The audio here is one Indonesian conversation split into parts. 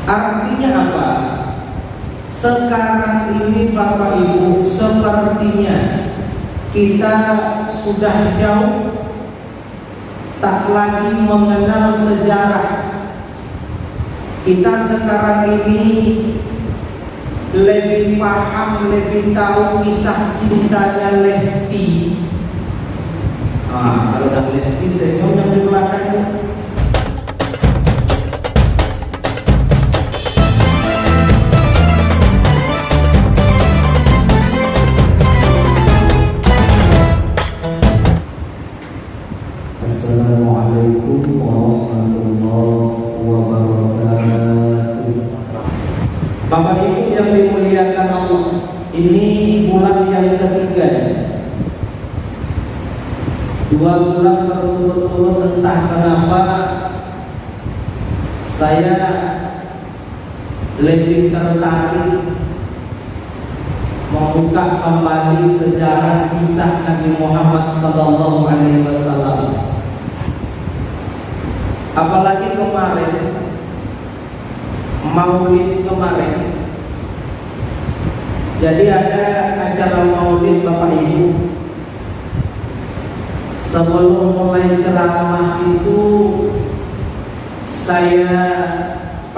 Artinya apa? Sekarang ini Bapak Ibu, sepertinya kita sudah jauh tak lagi mengenal sejarah. Kita sekarang ini lebih paham, lebih tahu kisah cintanya Lesti. Kalau udah Lesti, saya yang di belakangnya. Assalamualaikum warahmatullahi wabarakatuh. Bapak Ibu yang dimuliakan Allah, ini bulan yang ketiga, 2 bulan berturut-turut entah kenapa saya lebih tertarik membuka kembali sejarah kisah Nabi Muhammad SAW. Apalagi kemarin Maulid kemarin, jadi ada acara Maulid Bapak Ibu. Sebelum mulai ceramah itu saya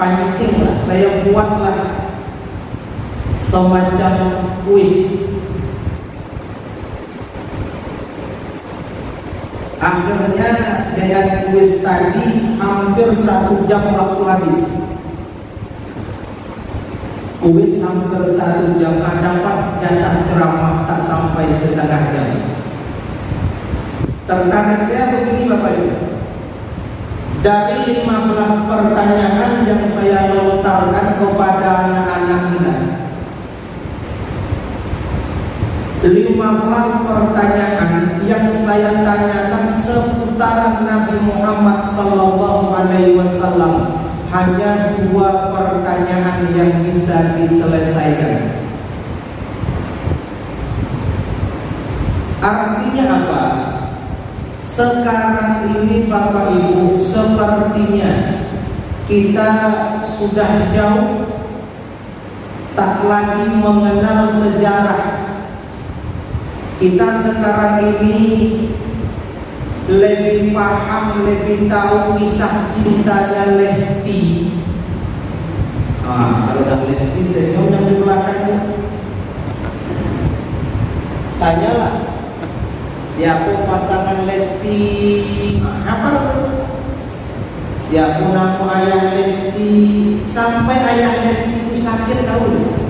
pancing lah, saya buatlah semacam kuis. Akhirnya dengan kuis tadi hampir 1 jam waktu habis. Kuis hampir 1 jam, dapat jatah ceramah tak sampai setengah jam. Tertarik saya begini Bapak Ibu, dari 15 pertanyaan yang saya lontarkan kepada anak-anak kita, 15 pertanyaan yang saya tanyakan seputar Nabi Muhammad SAW, hanya 2 pertanyaan yang bisa diselesaikan. Artinya apa? Sekarang ini Bapak Ibu, sepertinya kita sudah jauh tak lagi mengenal sejarah. Kita sekarang ini lebih paham, lebih tahu kisah cintanya Lesti. Kalau udah Lesti, saya yang di belakangnya. Tanyalah, siapa pasangan Lesti? Apa tuh? Siapa nama ayah Lesti? Sampai ayah Lesti itu sakit tahu.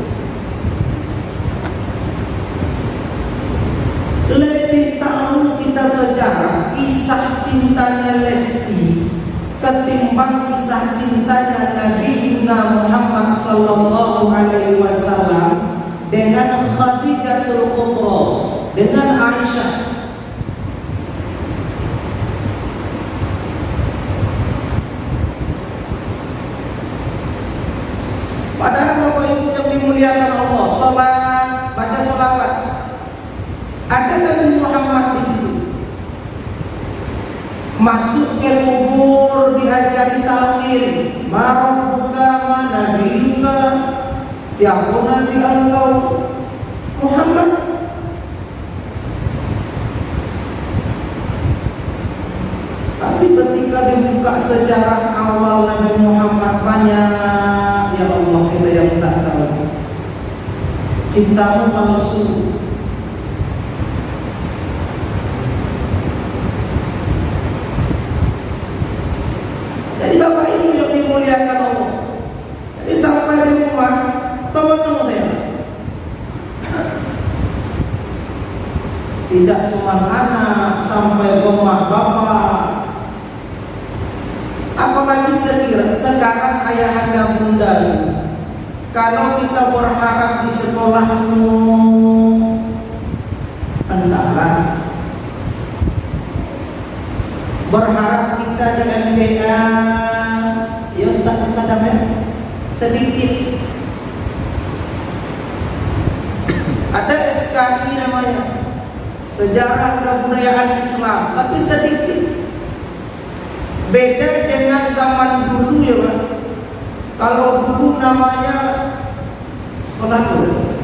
Lebih tahu kita sejarah kisah cintanya Lesti ketimbang kisah cintanya Nabi Muhammad SAW dengan Khadijatul Kubra, dengan Aisyah. Padahal Bapak Ibu yang dimuliakan Allah, salat, baca salawat, ada Nabi Muhammad di situ. Masuk ke kubur diajari talqin, Rabbuka wa nabiyuka, siapa nabi engkau? Muhammad. Tapi ketika dibuka sejarah awal Nabi Muhammad, banyak ya Allah kita yang tak tahu. Cintamu palsu. Jadi Bapak Ibu yang dimuliakan Allah, jadi sampai di rumah teman-teman saya, tidak cuma anak, sampai rumah bapak, apalagi sekarang ayahanda bunda. Kalau kita berharap di sekolahmu, entahlah. Berharap kita di MBA, ya Ustaz sadamnya sedikit. Ada SKI namanya, Sejarah Kebudayaan Islam, tapi sedikit. Beda dengan zaman dulu ya Pak. Kalau dulu namanya sekolah tuh,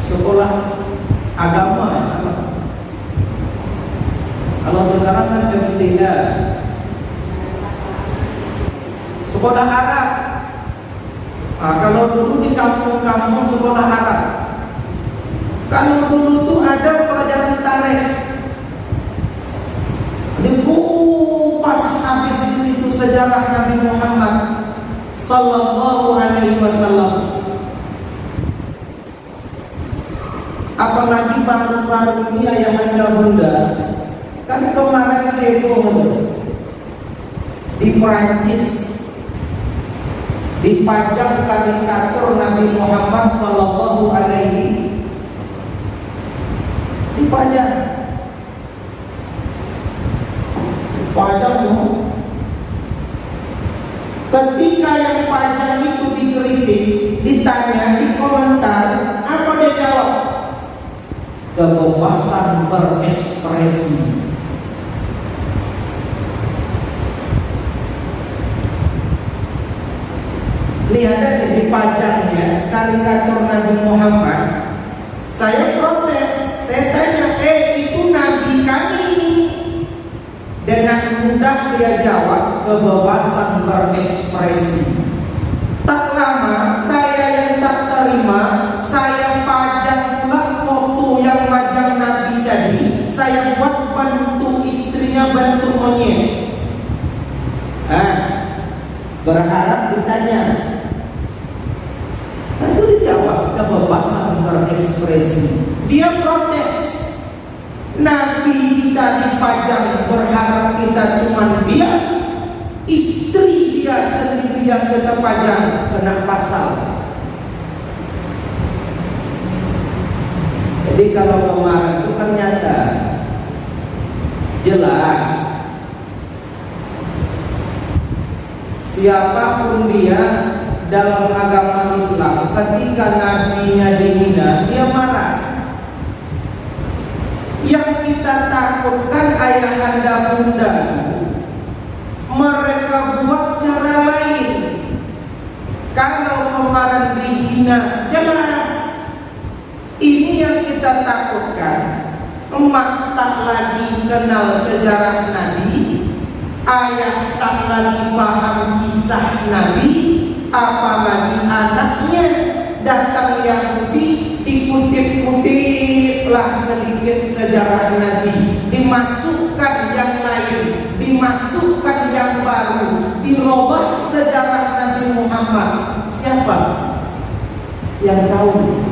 sekolah agama ya. Kalau sekarang kan berbeda. Sekolah Arab. Nah, kalau dulu di kampung-kampung sekolah Arab. Kalau dulu tuh ada pelajaran tarikh. Dikupas habis di situ sejarah Nabi Muhammad sallallahu alaihi wasallam. Apalagi baru-baru ini ayah anda bunda, kan kemarin heboh di Perancis dipajang karikatur Nabi Muhammad sallallahu alaihi dipajang tuh. Ketika yang pajang itu dikritik, ditanya di komentar, apa dia jawab? Kebebasan berekspresi. Ini ada di pajangnya karikatur Nabi Muhammad. Saya protes, saya tanya, itu Nabi kami. Dengan mudah dia jawab, kebebasan berekspresi. Tak lama saya yang tak terima, saya pajang pula foto yang wajah Nabi tadi. Saya buat bantu istrinya bantu monyet. Berharap ditanya. Itu dijawab, kebebasan berekspresi. Dia protes. Nabi kita dipajang, berharap kita cuma dia, istri dia sendiri yang kita pajang, kena pasal. Jadi kalau kemarin itu ternyata jelas siapapun dia dalam agama Islam, ketika nabinya dihina, dia marah. Yang kita takutkan ayahanda bunda, mereka buat cara lain. Kalau kemarin dihina, jelas ini yang kita takutkan. Emak tak lagi kenal sejarah Nabi, ayah tak lagi paham kisah Nabi, apalagi anaknya datang Yahudi, dikutip-kutiplah sedikit sejarah Nabi, dimasukkan yang lain, dimasukkan yang baru, dirubah sejarah Nabi Muhammad. Siapa yang tahu?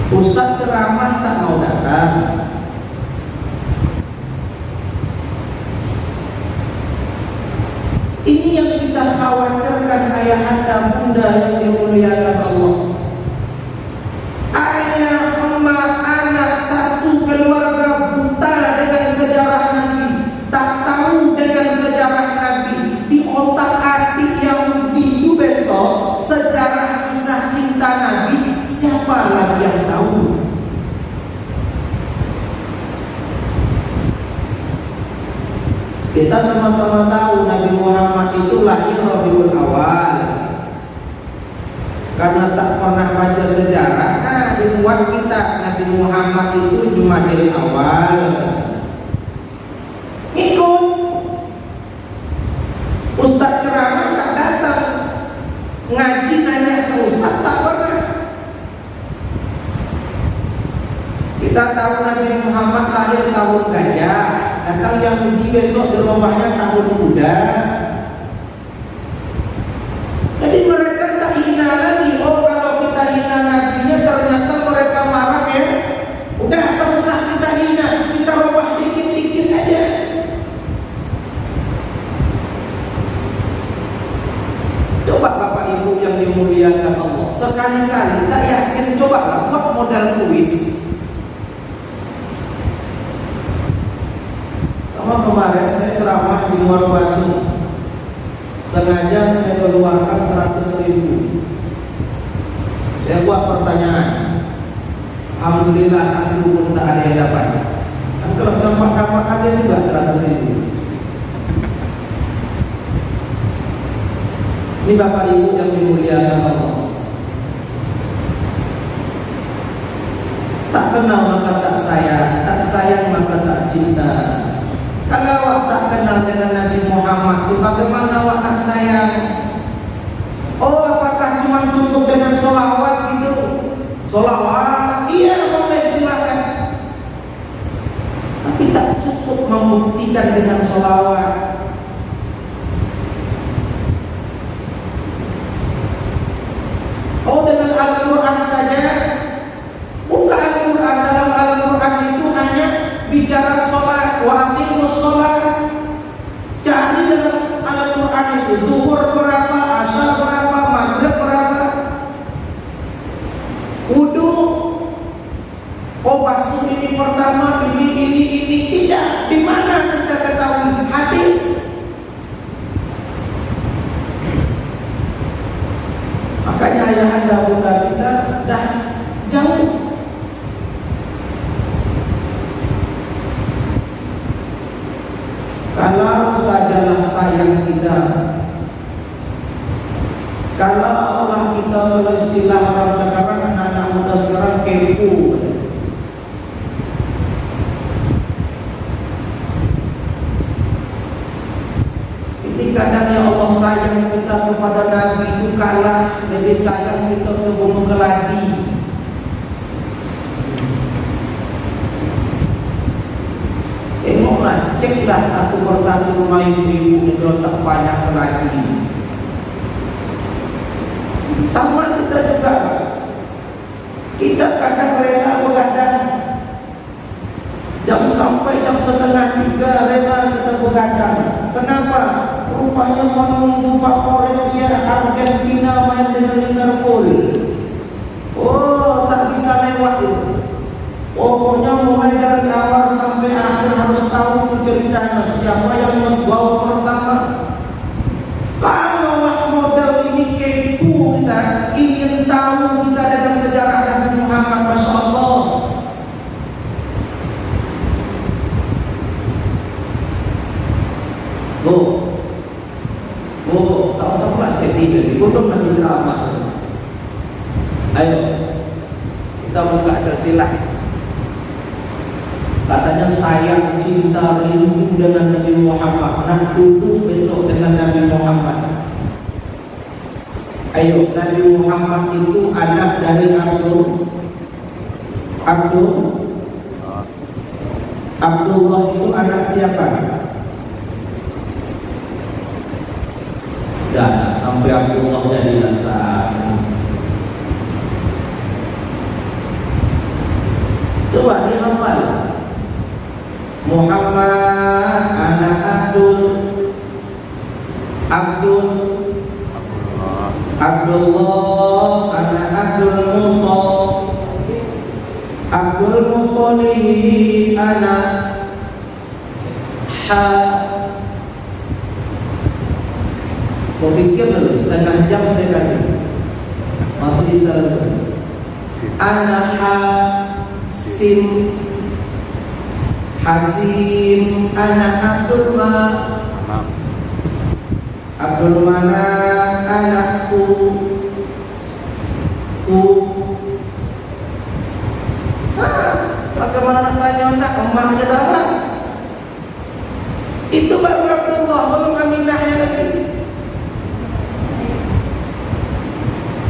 Ustaz ceramah tak mau datang. Ini yang kita khawatirkan ayahanda bunda yang dimuliakan Allah. Ayah, emak, anak satu keluarga buta dengan sejarah Nabi, tak tahu dengan sejarah Nabi. Di otak atik yang biu besok sejarah kisah cinta Nabi, siapa lagi yang tahu? Kita sama-sama tahu Nabi Muhammad itu lahir Rabiul Awal. Karena tak pernah baca sejarah, dibuat kita Nabi Muhammad itu Jumadil Awal. Ikut Ustaz ceramah tak datang, ngaji nanya ke Ustaz tak pernah. Kita tahu Nabi Muhammad lahir tahun gajah, datang Yahudi besok dirubahnya tahun kuda. Jadi mereka tak hina lagi. Oh, kalau kita hina nabinya ternyata mereka marah ya. Udah tak usah kita hina, kita rubah dikit-dikit aja. Coba Bapak Ibu yang dimuliakan Allah, sekali-kali tak yakin, coba buat modal kuis. Kemarin saya ceramah di Muarwasu, sengaja saya keluarkan 100.000. Saya buat pertanyaan, alhamdulillah 1 pun tak ada yang dapat. Kan kalau sempat dapat habis juga 100.000. Ini Bapak Ibu yang dimuliakan Allah. Tak kenal maka tak sayang, tak sayang maka tak cinta. Kalau awak tak kenal dengan Nabi Muhammad, bagaimana awak tak sayang? Oh, apakah cuma cukup dengan sholawat gitu? Sholawat, iya boleh silakan. Tapi tak cukup membuktikan dengan sholawat. Oh, dengan Al-Quran saja. Buka Al-Quran, dalam Al-Quran itu hanya bicara sholat, wa aqimus sholat. Cari dalam Al-Quran itu zuhur berapa, asar berapa, maghrib berapa, wudu. Oh, basuh ini pertama, ini tidak. Di mana kita ketahui hadis? Makanya ayah anda bunda kita dah jauh. Kalau sajalah sayang kita, kalau Allah kita, kalau istilah orang sekarang, anak-anak muda sekarang kepo. Ini kadang ya Allah sayang kita kepada Nabi itu kalah lebih sayang kita ke gunung Keladi. Ceklah satu persatu rumah ibu-ibu yang terletak banyak lagi. Sama kita juga. Kita kadang rela begadang sampai jam 2:30 rela kita begadang. Kenapa? Rupanya menunggu favorit dia Argentina main dengan Liverpool. Oh, tak bisa lewat itu. Pokoknya mulai dari awal sampai akhir harus tahu ceritanya, siapa yang membawa pertama. Kalau model ini kepo kita, ingin tahu kita dengan sejarah Nabi Muhammad, Masya Allah. Tak usah pula saya tidur, belum nanti ceramah. Ayo, kita buka silsilah. Katanya sayang, cinta, rindu dengan Nabi Muhammad. Nak duduk besok dengan Nabi Muhammad. Ayo, Nabi Muhammad itu anak dari Abdullah itu anak siapa? Dan sampai Abdullah jadi Nasrani. Coba dihafal. Muhammad anak Abdullah anak Abdul Muttalib anak Mau pikir dulu, setengah jam saya kasih. Masuk di sana. Anak Hasim anak Abdul Manaf anakku bagaimana nak tanya nak emak aja tahu. Itu baru Abdullah, belum Aminah lagi.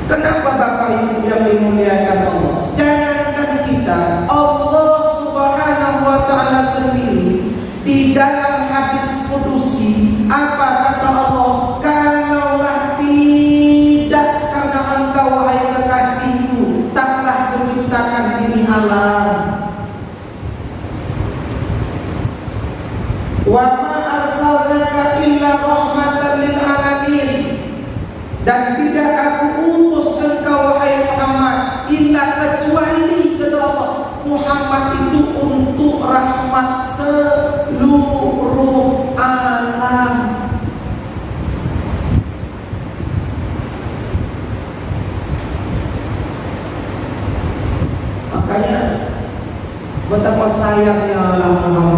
Kenapa Bapak Ibu yang dimuliakan Allah? Jangankan kita, Allah Subhanahu wa Ta'ala sendiri di dalam hadis kudusi, apa kata Allah? Kalaulah tidak karena engkau wahai kekasihku, taklah kuciptakan ini alam. Wa ma arsalnaka illa rahmatan lil alamin. Dan tidak aku utus engkau wahai Muhammad illa kecuali kata Allah, Muhammad itu untuk rahmat seluruh alam. Makanya betapa sayangnya Allah Muhammad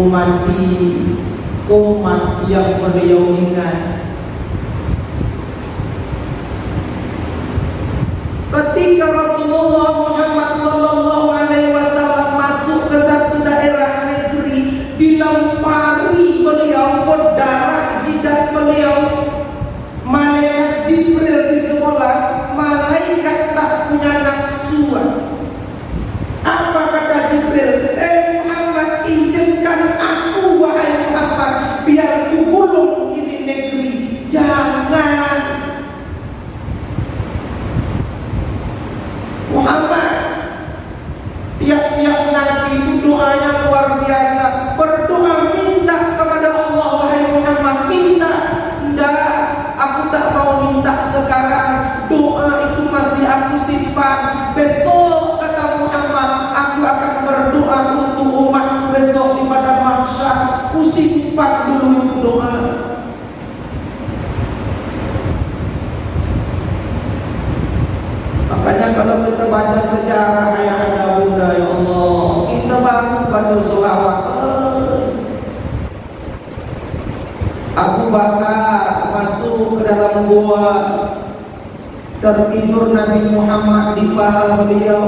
menghormati umat yang beliau ingat. Ketika Rasulullah Muhammad sallallahu alaihi wasallam masuk ke satu daerah negeri, dilempari beliau berdarah jidat beliau. Malaikat Jibril di sekolah, malaikat tak punya nafsu. Apa kata Jibril? Muhammad, izinkan aku wahai Muhammad, biar ku gulung ini negeri. Jangan Muhammad. Tiap-tiap nabi itu doanya luar biasa. Berdoa minta kepada Allah, wahai Muhammad, minta. Enggak, aku tak mau minta sekarang. Doa itu masih aku simpan. Besok kata Muhammad, aku akan berdoa untuk umat besok di padang mahsyar. Ku simpan dulu itu doa. Makanya kalau kita baca sejarah ayah bunda, ya Allah, kita baru baca sholawat. Abu Bakar masuk ke dalam gua, tertidur Nabi Muhammad di paha beliau.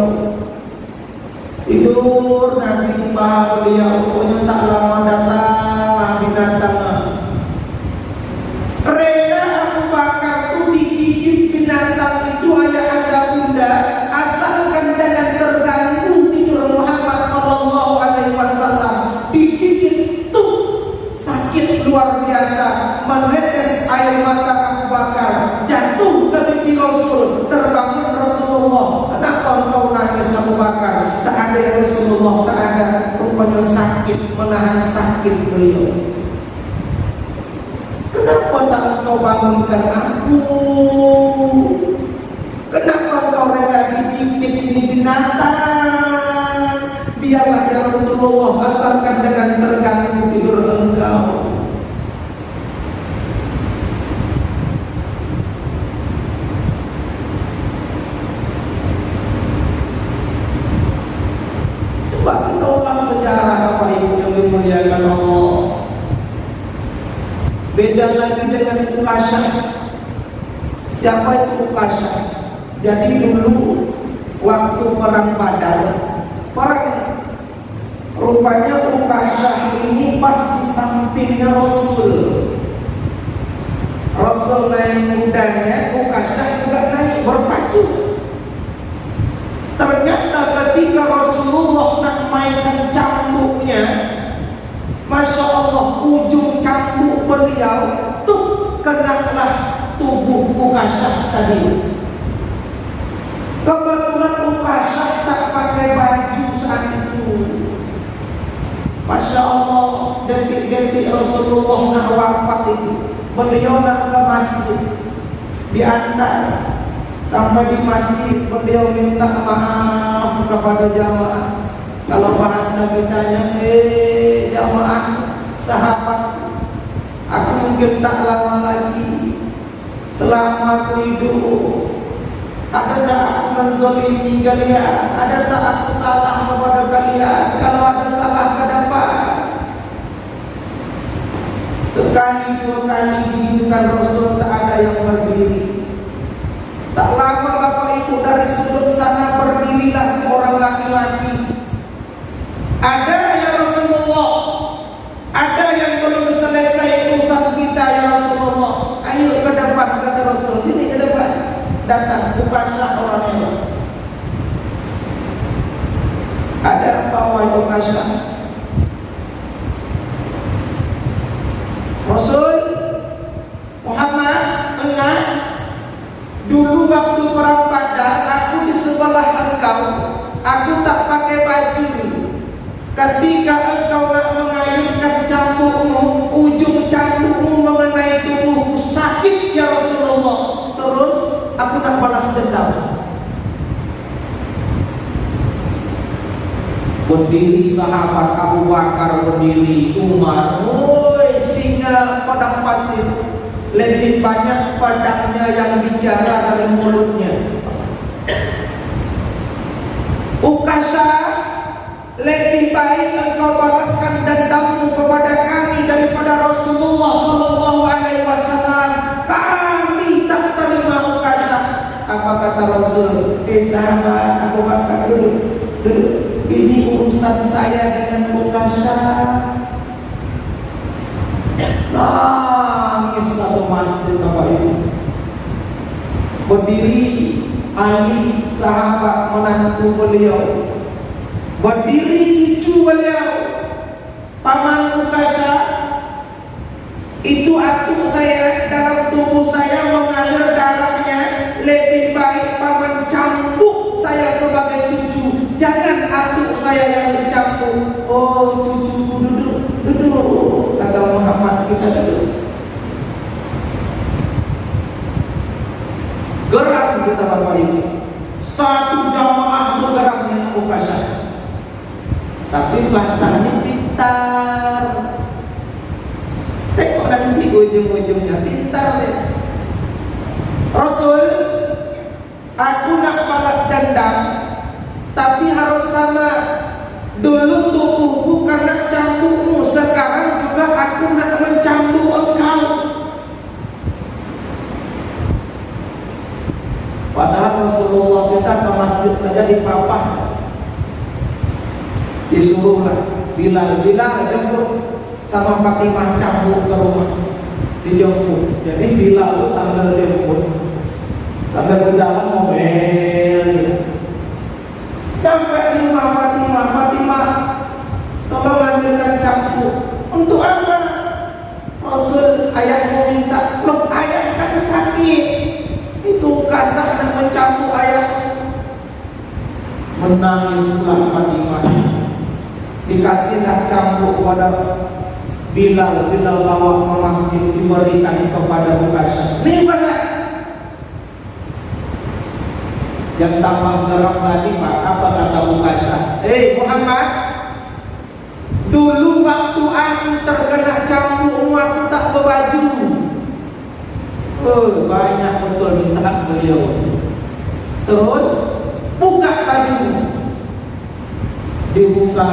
Tidur Nabi di paha beliau. Pokoknya tak lama datanglah binatang. Rela Abu Bakar itu digigit binatang itu, ayah anda bunda, asalkan jangan terganggu tidur Muhammad sallallahu alaihi wasallam. Digigit tuh sakit luar biasa, menetes air mata Abu Bakar, jatuh ke pipi Rasul, terbangun Rasulullah. Kenapa engkau nangis Abu Bakar? Tak ada ya Rasulullah, tak ada. Rupanya sakit, menahan sakit beliau. Kenapa tak engkau bangunkan aku? Kenapa engkau rela digigit ini binatang? Biarlah ya Rasulullah, asalkan dengan terganggu tidur engkau. Coba kita ulang sejarah apa ibu yang dimuliakan Allah. Beda lagi dengan Ukasyah. Siapa itu Ukasyah? Jadi dulu waktu perang Badar, rupanya Ukasyah ini pas di sampingnya Rasul. Rasul naik kudanya, Ukasyah juga naik berpacu. Ternyata ketika Rasulullah nak mainkan cambuknya, Masya Allah, ujung cambuk beliau tuh kenalah tubuh Ukasyah tadi. Kebetulan Ukasyah tak pakai baju saat itu. Masya Allah, detik-detik Rasulullah nak wafat itu, beliau nak ke masjid, diantar sampai di masjid, beliau minta maaf kepada jamaah. Kalau bahasa kitanya, jamaah, sahabat, aku mungkin tak lama lagi. Selama aku hidup, ada tak aku menzalimi kalian? Ada tak aku salah kepada kalian? Kalau ada salah, kenapa? Sekali dua kali digitukan Rasul, tak ada yang berdiri. Tak lama bapak itu dari sudut sana berdirilah seorang laki-laki. Ada ya Rasulullah, ada yang belum selesai urusan kita ya Rasulullah. Ayo ke depan, kata Rasul. Sini ke depan. Datang Ukasyah orangnya. Ada apa wahai Ukasyah? Rasul Muhammad, ingat dulu waktu perang Badar, aku di sebelah engkau, aku tak pakai baju. Ketika engkau nak mengayunkan cambukmu, ujung cambukmu mengenai tubuhku, sakit ya Rasulullah. Terus aku nak balas dendam. Berdiri sahabat Abu Bakar, berdiri Umar, woi singa padang pasir, lebih banyak padangnya yang bicara dari mulutnya. Ukasyah, lebih baik engkau balaskan dendammu daripada Rasulullah Sallallahu Alaihi Wasallam. Kami tak terima ukasha. Apa kata Rasul? Sahabat, aku makan dulu. Ini urusan saya dengan ukasha. Nangis satu masjid Bapak Ibu. Berdiri Ali sahabat menantu beliau, berdiri cucu beliau, paman ukasha. Itu atuk saya, dalam tubuh saya mengalir darahnya. Lebih baik paman campur saya sebagai cucu, jangan atuk saya yang dicampur. Oh cucuku, duduk, kata Muhammad, kita duduk. Gerak kita Bapak Ibu. Satu jamaah bergerak dengan ukasha. Tapi bahasanya pintar. Tengok nanti ujung-ujungnya pintar deh. Rasul, aku nak balas dendam, tapi harus sama. Dulu tubuhku karena cambukmu, sekarang juga aku nak mencambuk engkau. Padahal Rasulullah kita ke masjid saja dipapah. Disuruhlah Bilal jemput sama Fatimah cambuk ke rumah, dijemput. Jadi Bilal sambil jemput, sambil berjalan mobil. Sampai di rumah Fatimah, tolong ambilkan cambuk. Untuk apa? Rasul, ayahmu minta. Loh, ayah kan sakit. Itu kasar dan mencambuk ayah. Menangislah Fatimah. Dikasihlah cambuk kepada Bilal bawa ke masjid, diberikan kepada ukasha. Nih bahasa. Yang tambah gerak lagi Pak, apa kata ukasha? Muhammad, dulu waktu aku terkena cambukmu aku tak berbaju. Banyak betul minta beliau. Terus buka baju, dibuka.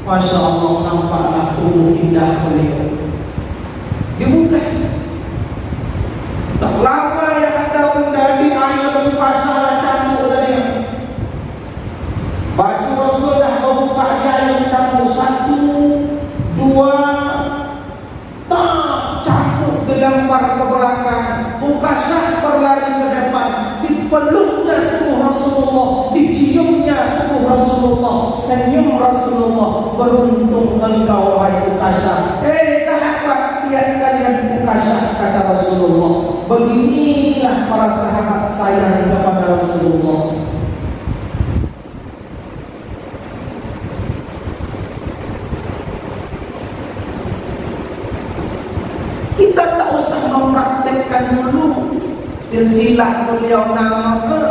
Masya Allah, nampaklah tubuh indah beliau. Dibuka. Tak lama yang ada menjadi air ukasha cambuk tadi. Baju Rasul dah membuka dia air cambuk. 1, 2, tak cambuk dilempar ke belakang. Ukasha berlari ke depan. Dipeluknya tubuh Rasulullah, diciumnya tubuh Rasulullah, senyum Rasulullah. Beruntung engkau wahai ukasha. Sahabat, lihat kalian ukasha, kata Rasulullah. Beginilah para sahabat sayang kepada Rasulullah. Kita tak usah mempraktekkan dulu silsilah beliau nama ke.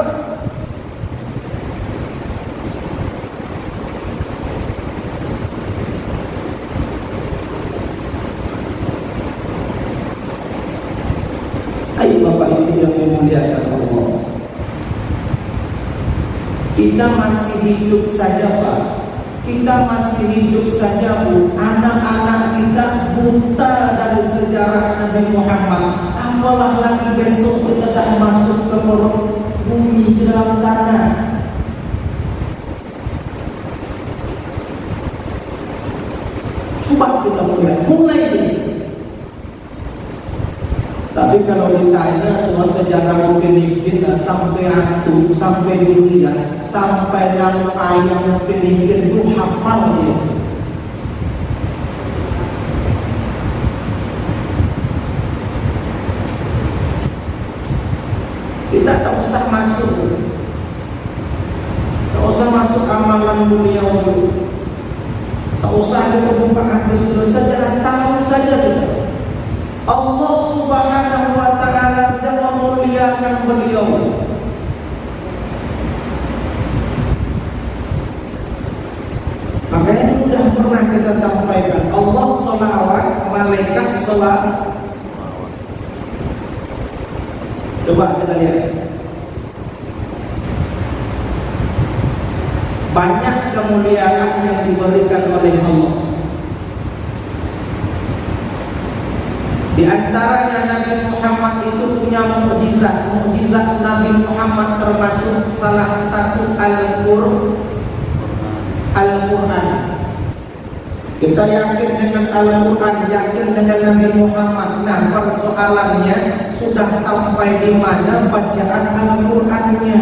Ayo Bapak Ibu yang dimuliakan Allah, kita masih hidup saja Pak, kita masih hidup saja Bu. Anak-anak kita buta dari sejarah Nabi Muhammad, apalah lagi besok kita dah masuk ke perut bumi, ke dalam tanah. Coba kita mulai ini. Tapi kalau ditanya semua sejarah Filipina sampai hantu, sampai dunia, sampai yang ayam Filipina itu hafal dia. Kita tak usah masuk, tak usah masuk amalan dunia dulu, tak usah ada pembukaan dulu saja, tahu saja kita. Allah Subhanahu wa ta'ala sedang memuliakan beliau. Makanya sudah pernah kita sampaikan, Allah sholawat, malaikat sholat. Coba kita lihat. Banyak kemuliaan yang diberikan oleh Allah. Di antaranya Nabi Muhammad itu punya mukjizat. Mukjizat Nabi Muhammad termasuk salah satu Al-Quran. Kita yakin dengan Al-Quran, yakin dengan Nabi Muhammad. Nah, persoalannya sudah sampai di mana bacaan Al-Qurannya.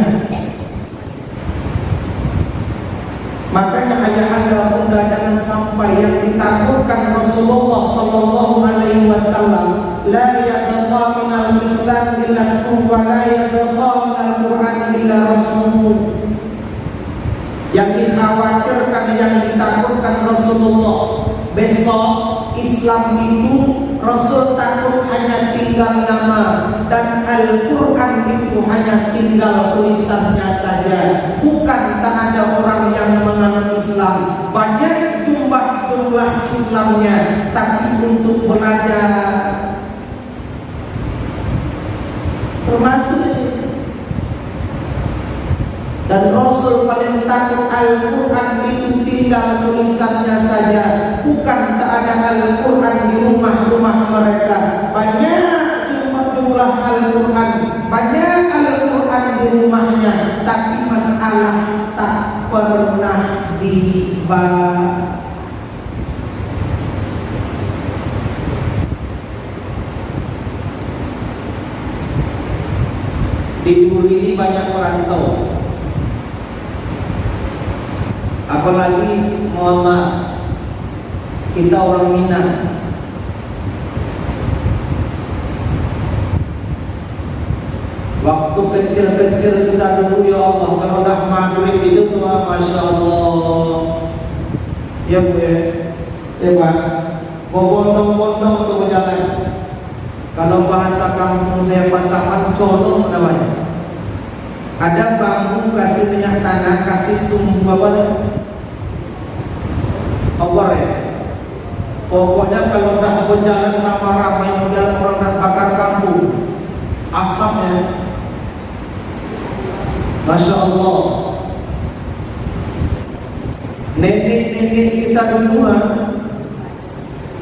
Makanya ayahanda bunda jangan sampai yang ditakutkan Rasulullah Sallallahu Alaihi Wasallam, la yadqa minal Islam illa ismuhu wa la yadqa minal Quran illa rasmuhu. Yang dikhawatirkan, yang ditakutkan Rasulullah, besok Islam itu Rasul takut hanya tinggal nama, dan Al-Quran itu hanya tinggal tulisannya saja. Bukan tak ada orang yang menganut Islam, banyak jumlah Islamnya, tapi untuk belajar termasuk. Dan Rasul paling takut Al-Quran itu tinggal tulisannya saja. Bukan tak ada Al-Quran di rumah-rumah mereka. Banyak jumlah Al-Quran, banyak Al-Quran di rumahnya, tapi masalah tak pernah dibaca. Di Duri ini banyak orang tahu. Apalagi mohon maaf, kita orang Minang. Waktu kecil-kecil kita dulu, ya Allah, kalau dah maghrib itu tuh, masya Allah, ya Bu ya Pak, bondong-bondong untuk berjalan. Kalau bahasa kampung saya pasangan colong namanya. Ada bambu kasih minyak tanah, kasih sumbu apa? Obor ya. Pokoknya kalau dah berjalan ramai-ramai model orang nak bakar kampung, asapnya, masya Allah. Nenek-nenek kita dulu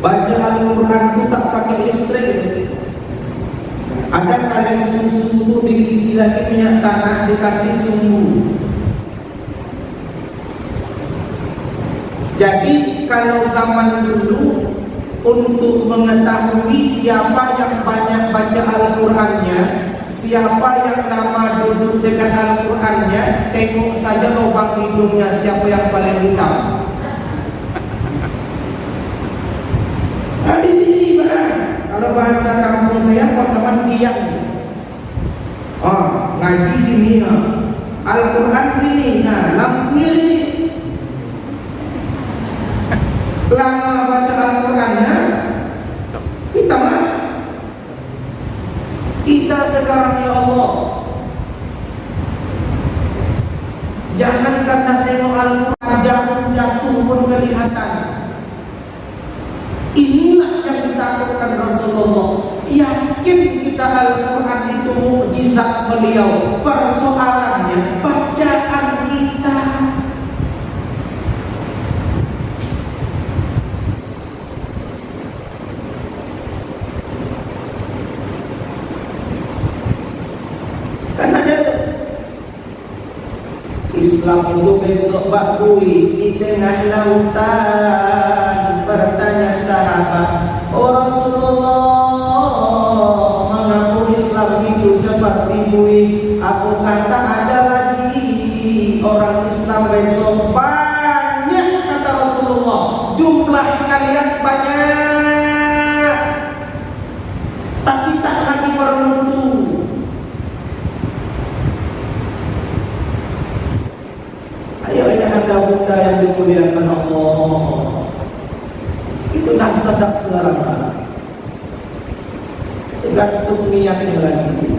baca Al-Quran itu tak pakai listrik. Ada kaleng susu itu diisi lagi minyak tanah, dikasih sumbu. Jadi kalau zaman dulu, untuk mengetahui siapa yang banyak baca Al-Qurannya, siapa yang lama duduk dengan Al-Qurannya, tengok saja lubang hidungnya siapa yang paling hitam. Nah di sini kalau bahasa kampung saya pasangan tiang. Oh, ngaji sini, Al-Quran sini, nah lampunya sini. Lama baca Al-Qurannya, hitam lah. Kita sekarang ya Allah, jangan karena tengok Al-Quran jatuh pun kelihatan. Inilah yang ditakutkan Rasulullah. Yakin kita Al-Quran itu mukjizat beliau. Persoalannya bacaan kita. Karena ada Islam itu besok bakui di tengah lautan. Bertanya sahabat, oh Rasulullah, mengaku Islam itu seperti bui. Aku kata ada lagi orang Islam besok banyak, kata Rasulullah. Jumlah kalian banyak, tapi tak lagi bermutu. Ayo ayahanda bunda yang dimuliakan Allah, itu dah sedap sekarang. Tergantung niatnya lagi,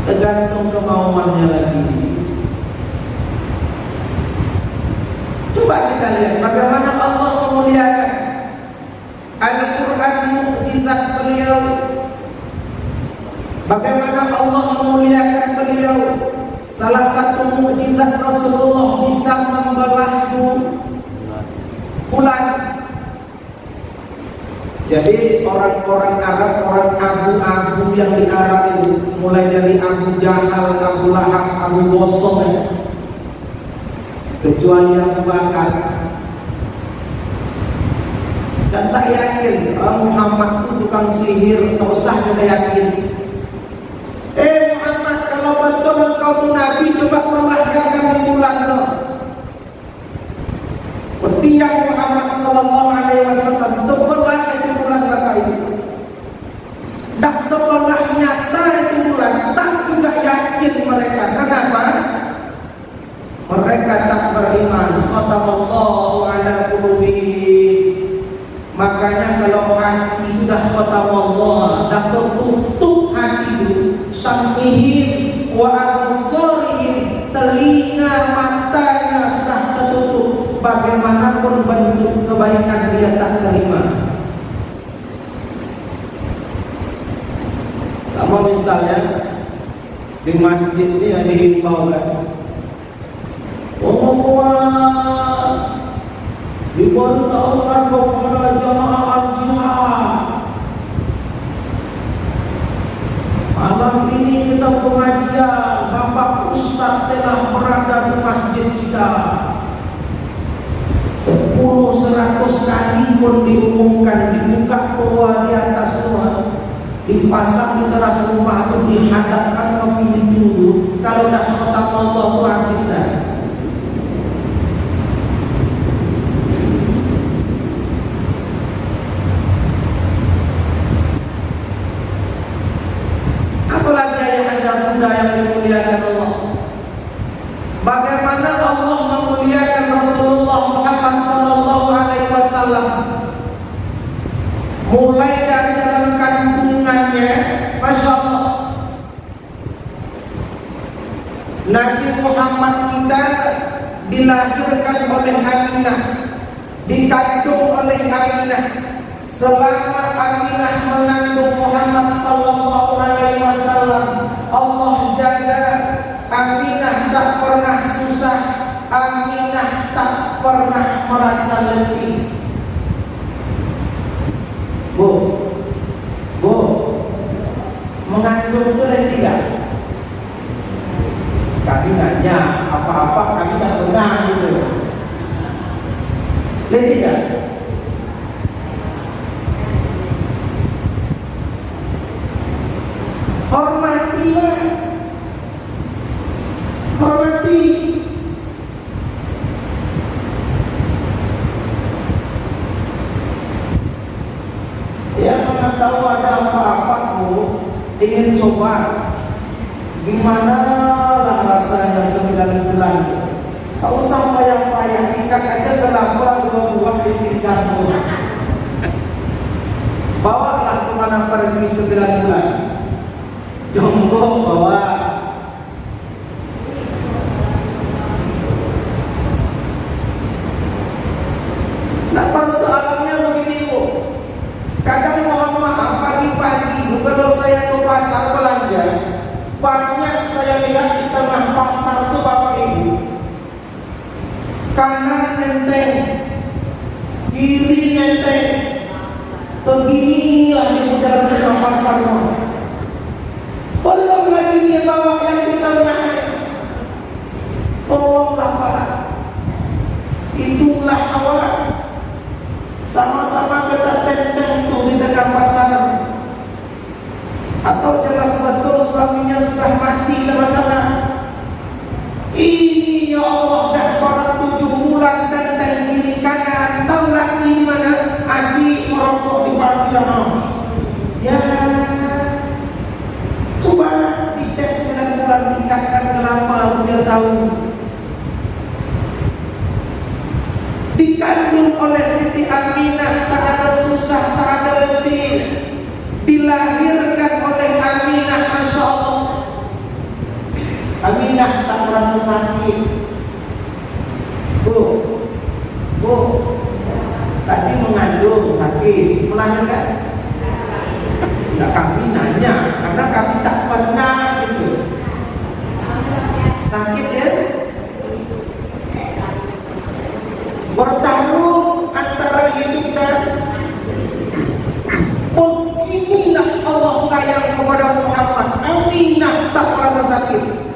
tergantung kemauannya lagi. Coba kita lihat bagaimana Allah memuliakan Al-Quran, mukjizat beliau. Bagaimana Allah memuliakan beliau. Salah satu mukjizat Rasulullah bisa membelah bulan. Jadi orang-orang Arab, orang abu-abu yang di Arab itu, mulai dari Abu Jahal, Abu Lahab, Abu Bosok ya. Kecuali Abu Bakar. Dan tak yakin Muhammad itu tukang sihir, tak usah kita yakin. Muhammad, kalau betul engkau itu Nabi, coba melahirkan bulan lo. Bertiap Muhammad sallallahu alaihi wasallam tebelah itu bulan berapa ini. Dah tebelah nyata itu bulan, tak juga yakin mereka. Kenapa? Mereka tak beriman. Khatamallahu ala qulubihim. Makanya kalau hati sudah khatamallah, dah tertutup hati itu, sam'ihim wa absarihim, telinga matanya sudah tertutup. Bagaimanapun bentuk kebaikan dia tak terima. Sama misalnya di masjid ini ada himbau kan, diberitahukan kepada jamaah al-jihad. Malam ini kita pengajian, Bapak Ustaz telah berada di masjid kita. 10-100 kali pun diumumkan, dibuka toa di atas toa, dipasang di teras rumah atau dihadapkan ke pintu. Kalau dah kota Allah itu habis dah. Apalagi ayah anda bunda yang dimuliakan Allah. Bagaimana Allah memuliakan Rasulullah Muhammad sallallahu alaihi wasallam. Mulai dari dalam kandungannya, Masya Allah, Nabi Muhammad kita dilahirkan oleh Aminah, dikandung oleh Aminah. Selama Aminah mengandung Muhammad sallallahu alaihi wasallam, Allah jaga Aminah, tak pernah susah, Aminah tak pernah merasa letih. Bu, mengandung itu letih gak? Kami nanya apa-apa kami tak pernah gitu. Letih gak? Hormatilah, hormati. Yang mana tahu ada apa-apa Bu, ingin coba gimana lah rasanya 9 bulan. Tak usah payah-payah, ikat aja kelapa 2 buah di pinggang. Bawalah kemana pergi 9 bulan. Jongkok bawa. Nah persoalannya begini Bu, kadang mohon maaf pagi-pagi kalau saya ke pasar belanja, banyak saya lihat di tengah pasar tuh Bapak Ibu, kanan nenteng, kiri nenteng, beginilah yang berjalan di tengah pasar. Belum lagi dia bawa yang di tengah. Tolonglah Pak, itulah awal. Sama-sama kita tenteng tuh di tengah pasar. Atau jelas betul suaminya sudah mati, tidak masalah. Ini ya Allah dah pada 7 bulan tenteng kiri kanan. Tahu lagi di mana? Asyik merokok di parkiran. Ya, coba dites 9 bulan, tingkatkan ke lama biar tahu. Dikandung oleh Siti Aminah, tak ada susah, tak ada letih. Dilahirkan oleh Aminah, Masya Allah. Aminah tak merasa sakit. Bu, tadi mengandung sakit, melahirkan? Tidak, kami nanya, karena kami tak pernah gitu. Sakit ya? Bertarung antara hidup dan sayang kepada Muhammad. Aminah tak merasa sakit.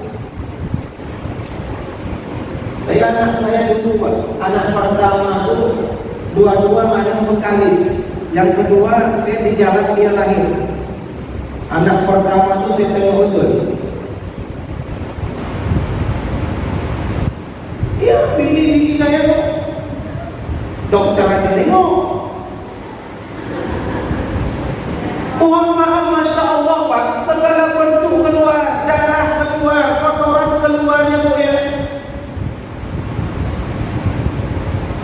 Anak saya dua, anak pertama itu dua-dua lahir Bengkalis, yang kedua saya di jalan dia lahir. Anak pertama itu saya tengok betul. Ya, bini saya kok dokter aja tengok. Mohon maaf, masya Allah Pak, segala bentuk keluar, darah keluar, kotoran keluarnya Bu ya.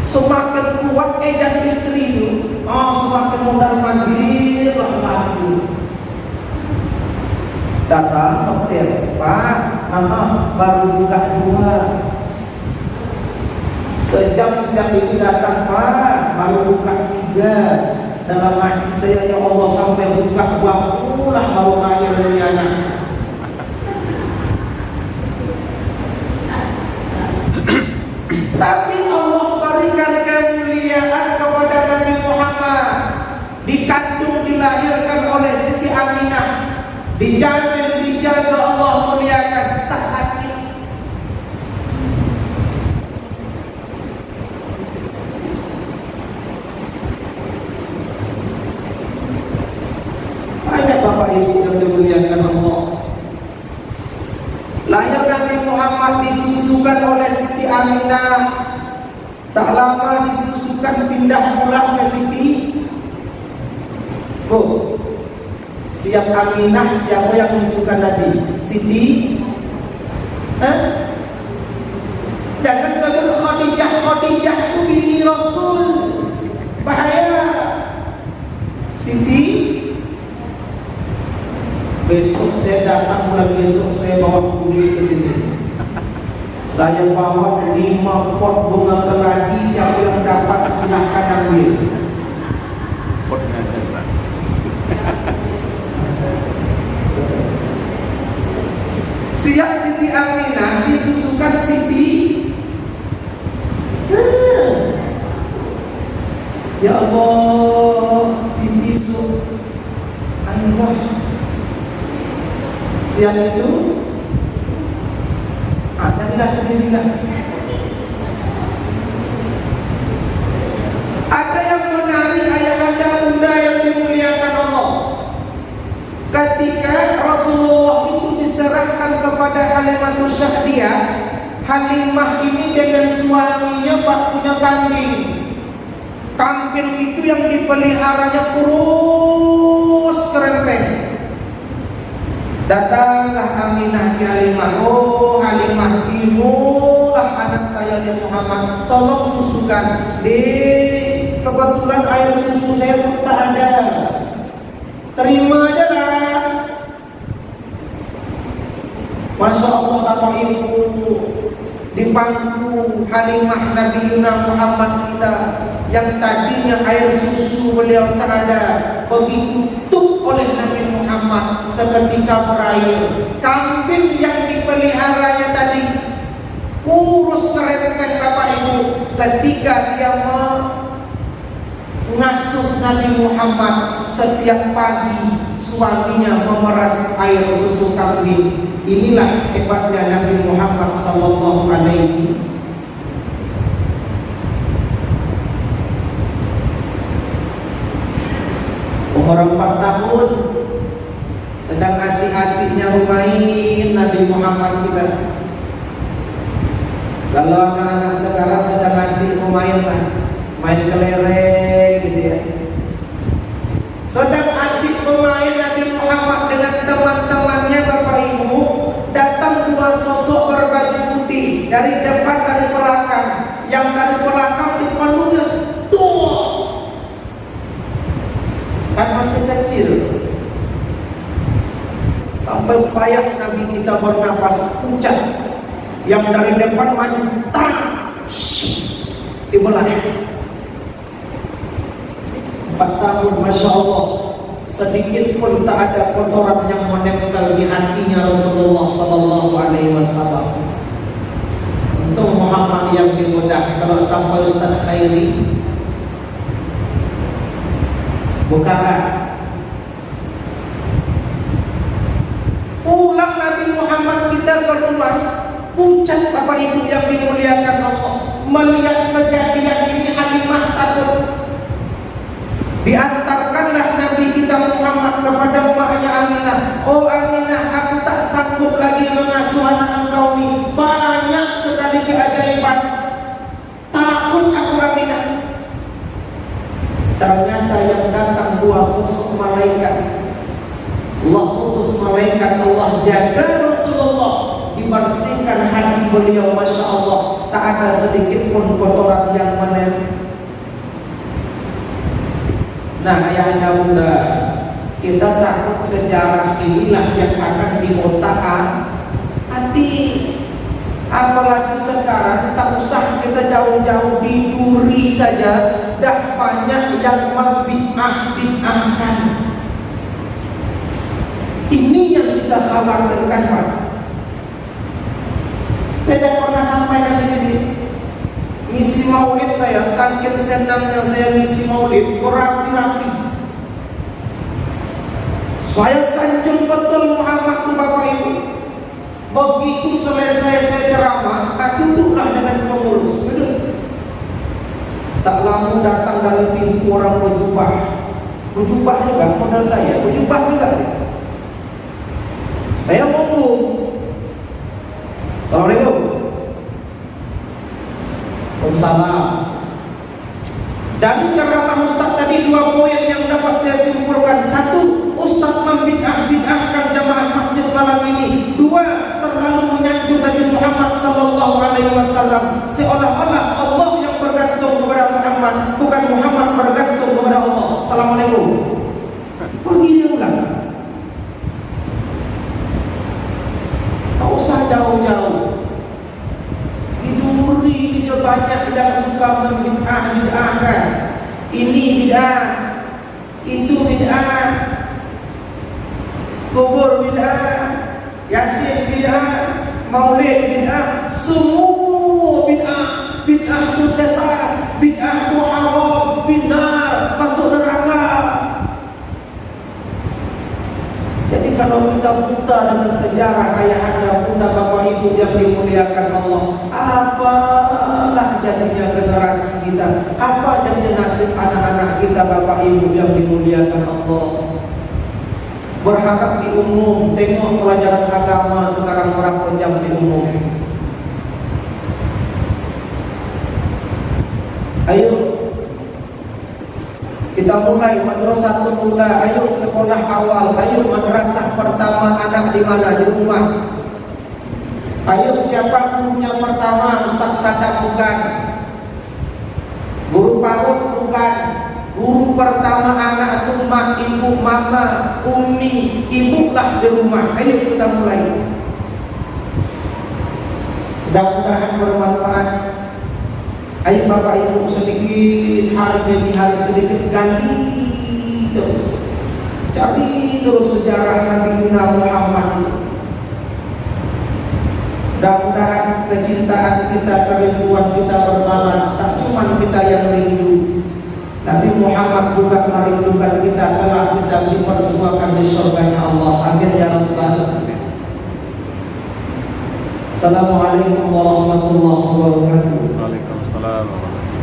Semakin kuat edan istri itu, semakin mudah mandir lagi. Datang dokter, Pak, baru buka dua. Sejam itu datang, Pak, baru buka tiga. Dalam hati saya, ya Allah, sampai buka pulah baru lahir dari anak. Tapi Allah berikan kemuliaan kepada Nabi Muhammad, dikandung dilahirkan oleh Siti Aminah, dijamin dijaga Allah muliakan, tak sakit. Banyak Bapak Ibu yang dimuliakan Allah. Lahir Nabi Muhammad disusukan oleh Siti Aminah. Tak lama disusukan pindah pulang ke Siti. Siap Aminah, siapa yang disusukan tadi? Siti? Jangan sebut Khadijah. Khadijah itu bini Rasul. Bahaya. Siti? Besok saya datang, bulan besok saya bawa kulis ke sini. Saya bawa 5 pot bunga keladi, siapa yang dapat silahkan ambil. Potnya ada. Siap Siti Aminah disusukan Siti. Ya Allah, Siti Aminah. Siap itu carilah sendirilah. Ada yang menarik ayahanda bunda yang dimuliakan Allah. Ketika Rasulullah itu diserahkan kepada Halimah Syahdiah, Halimah ini dengan suaminya Pak punya kambing. Kambing itu yang dipeliharanya kurus kerempeng. Datanglah Aminah ke Halimah. Oh Halimah, imulah anak saya di Muhammad, tolong susukan. Kebetulan air susu saya pun tak ada. Terima aja lah. Masya Allah Bapak Ibu, di pangku Halimah Nabi Muhammad kita yang tadinya air susu beliau tak ada, begitu tuk oleh Nabi Muhammad seketika berair. Kambing yang dipeliharanya tadi kurus kerempeng Bapak Ibu. Ketika dia mengasuh Nabi Muhammad, setiap pagi suaminya memeras air susu kambing. Inilah hebatnya Nabi Muhammad sallallahu alaihi. Umur 4 tahun sedang asik-asiknya bermain Nabi Muhammad kita. Kalau anak-anak sekarang sedang asik bermain lah, main kelereng gitu ya. Sedang asik bermain Nabi Muhammad dengan teman-temannya Bapak Ibu, datang 2 sosok berbaju putih dari depan dari belakang. Yang dari belakang dipenuhi tuh kan masih kecil, sampai payah Nabi kita bernapas pucat. Yang dari depan maju tak dibelah. 4 tahun, Masya Allah, sedikit pun tak ada kotoran yang menempel di hatinya Rasulullah Sallallahu Alaihi Wasallam. Untuk Muhammad yang dimudah. Kalau sampai Ustaz Khairi Bukhara Pulang Nabi Muhammad kita ke rumah, pucat Bapak Ibu yang dimuliakan Allah, melihat kejadian ini Halimah takut. Diantarkanlah Nabi kita Muhammad kepada umatnya Aminah. Oh Aminah, aku tak sanggup lagi mengasuh anak engkau ini. Banyak sekali keajaiban. Takut aku Aminah. Ternyata yang datang dua sosok malaikat. Allah utus malaikat, Allah jaga Rasulullah, dibersihkan hati beliau, Masya Allah, tak ada sedikit pun kotoran yang menempel. Nah ayahanda bunda, kita takut sejarah inilah yang akan dimotakan hati. Apalagi sekarang tak usah kita jauh-jauh, di Duri saja dah banyak yang membid'ah-bid'ahkan. Ini yang kita khawatirkan Pak. Saya dah pernah sampaikan di sini. Misi maulid saya, saking senangnya saya misi maulid, berapi-rapi. Saya sanjung betul Muhammad tu Bapak Ibu. Begitu selesai saya ceramah, duduklah dengan pengurus. Duduk. Tak lama datang dari pintu orang berjubah. Berjubah juga modal saya, berjubah juga. Saya ngomong, Assalamualaikum. Waalaikumsalam. Dari ceramah Ustaz tadi dua poin yang dapat saya simpulkan. Satu, Ustaz membid'ah-bid'ahkan jamaah masjid malam ini. Dua, terlalu menyanjung Nabi Muhammad SAW, seolah-olah Allah yang bergantung kepada Muhammad, bukan Muhammad bergantung kepada Allah. Assalamualaikum. Pergi dia pulang. Tak usah jauh-jauh. Di Duri ini banyak yang suka membid'ah-bid'ahkan. Ini bid'ah, itu bid'ah, kubur bid'ah, Yasin bid'ah, Maulid bid'ah, semua bid'ah. Bid'ah itu sesat, bid'ah itu haram, finnar, masuk neraka. Jadi kalau kita buta dengan sejarah ayahanda bunda Bapak Ibu yang dimuliakan Allah, apalah jadinya generasi kita? Apa jadinya nasib anak-anak kita Bapak Ibu yang dimuliakan Allah? Berharap di umum, tengok pelajaran agama sekarang berapa jam di umum. Ayo kita mulai madrasah mula, ayo sekolah awal, ayo madrasah pertama anak di mana? Di rumah. Ayo siapa gurunya pertama? Ustaz Sadam bukan. Guru PAUD bukan. Guru pertama anak itu mak, ibu, mama, umi, ibulah di rumah. Ayo kita mulai. Mudah-mudahan bermanfaat. Ayo Bapak Ibu sedikit hari demi hari sedikit ganti terus, cari terus sejarah Nabi Muhammad itu. Mudah-mudahan kecintaan kita, kerinduan kita berbalas. Tak cuma kita yang rindu, Nabi Muhammad juga merindukan kita kelak kita dipersuakan di surganya Allah. Amin ya rabbal alamin. Assalamualaikum warahmatullahi wabarakatuh. Waalaikumsalam warahmatullahi wabarakatuh.